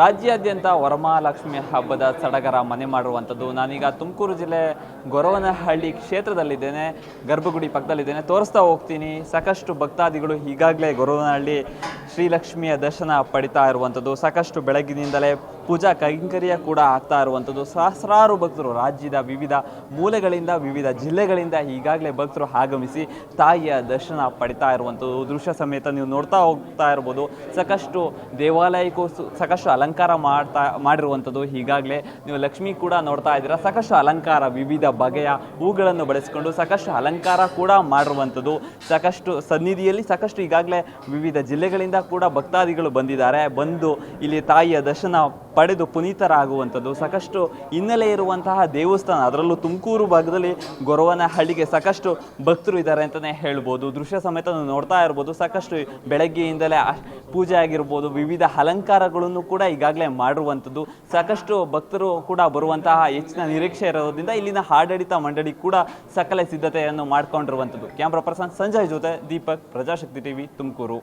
ರಾಜ್ಯಾದ್ಯಂತ ವರಮಹಾಲಕ್ಷ್ಮಿ ಹಬ್ಬದ ಸಡಗರ ಮನೆ ಮಾಡಿರುವಂಥದ್ದು. ನಾನೀಗ ತುಮಕೂರು ಜಿಲ್ಲೆ ಗೊರವನಹಳ್ಳಿ ಕ್ಷೇತ್ರದಲ್ಲಿದ್ದೇನೆ, ಗರ್ಭಗುಡಿ ಪಕ್ಕದಲ್ಲಿದ್ದೇನೆ, ತೋರಿಸ್ತಾ ಹೋಗ್ತೀನಿ. ಸಾಕಷ್ಟು ಭಕ್ತಾದಿಗಳು ಈಗಾಗಲೇ ಗೊರವನಹಳ್ಳಿ ಶ್ರೀಲಕ್ಷ್ಮಿಯ ದರ್ಶನ ಪಡಿತಾ ಇರುವಂಥದ್ದು. ಸಾಕಷ್ಟು ಬೆಳಗ್ಗಿನಿಂದಲೇ ಪೂಜಾ ಕೈಂಕರ್ಯ ಕೂಡ ಆಗ್ತಾ ಇರುವಂಥದ್ದು. ಸಹಸ್ರಾರು ಭಕ್ತರು ರಾಜ್ಯದ ವಿವಿಧ ಮೂಲೆಗಳಿಂದ, ವಿವಿಧ ಜಿಲ್ಲೆಗಳಿಂದ ಈಗಾಗಲೇ ಭಕ್ತರು ಆಗಮಿಸಿ ತಾಯಿಯ ದರ್ಶನ ಪಡಿತಾ ಇರುವಂಥದ್ದು ದೃಶ್ಯ ಸಮೇತ ನೀವು ನೋಡ್ತಾ ಹೋಗ್ತಾ ಇರ್ಬೋದು. ಸಾಕಷ್ಟು ದೇವಾಲಯಕ್ಕೂ ಸಾಕಷ್ಟು ಅಲಂಕಾರ ಮಾಡಿರುವಂಥದ್ದು. ಈಗಾಗಲೇ ನೀವು ಲಕ್ಷ್ಮಿ ಕೂಡ ನೋಡ್ತಾ ಇದ್ದೀರಾ. ಸಾಕಷ್ಟು ಅಲಂಕಾರ, ವಿವಿಧ ಬಗೆಯ ಹೂಗಳನ್ನು ಬಳಸಿಕೊಂಡು ಸಾಕಷ್ಟು ಅಲಂಕಾರ ಕೂಡ ಮಾಡಿರುವಂಥದ್ದು. ಸಾಕಷ್ಟು ಸನ್ನಿಧಿಯಲ್ಲಿ ಸಾಕಷ್ಟು ಈಗಾಗಲೇ ವಿವಿಧ ಜಿಲ್ಲೆಗಳಿಂದ ಕೂಡ ಭಕ್ತಾದಿಗಳು ಬಂದಿದ್ದಾರೆ. ಬಂದು ಇಲ್ಲಿ ತಾಯಿಯ ದರ್ಶನ ಪಡೆದು ಪುನೀತರಾಗುವಂಥದ್ದು. ಸಾಕಷ್ಟು ಹಿನ್ನೆಲೆ ಇರುವಂತಹ ದೇವಸ್ಥಾನ, ಅದರಲ್ಲೂ ತುಮಕೂರು ಭಾಗದಲ್ಲಿ ಗೊರವನಹಳ್ಳಿಗೆ ಸಾಕಷ್ಟು ಭಕ್ತರು ಇದ್ದಾರೆ ಅಂತಲೇ ಹೇಳ್ಬೋದು. ದೃಶ್ಯ ಸಮೇತ ನೋಡ್ತಾ ಇರ್ಬೋದು. ಸಾಕಷ್ಟು ಬೆಳಗ್ಗೆಯಿಂದಲೇ ಪೂಜೆ ಆಗಿರ್ಬೋದು, ವಿವಿಧ ಅಲಂಕಾರಗಳನ್ನು ಕೂಡ ಈಗಾಗಲೇ ಮಾಡಿರುವಂಥದ್ದು. ಸಾಕಷ್ಟು ಭಕ್ತರು ಕೂಡ ಬರುವಂತಹ ಹೆಚ್ಚಿನ ನಿರೀಕ್ಷೆ ಇರೋದ್ರಿಂದ ಇಲ್ಲಿನ ಆಡಳಿತ ಮಂಡಳಿ ಕೂಡ ಸಕಲ ಸಿದ್ಧತೆಯನ್ನು ಮಾಡಿಕೊಂಡಿರುವಂಥದ್ದು. ಕ್ಯಾಮ್ರಾ ಪರ್ಸನ್ ಸಂಜಯ್ ಜೊತೆ ದೀಪಕ್, ಪ್ರಜಾಶಕ್ತಿ ಟಿವಿ, ತುಮಕೂರು.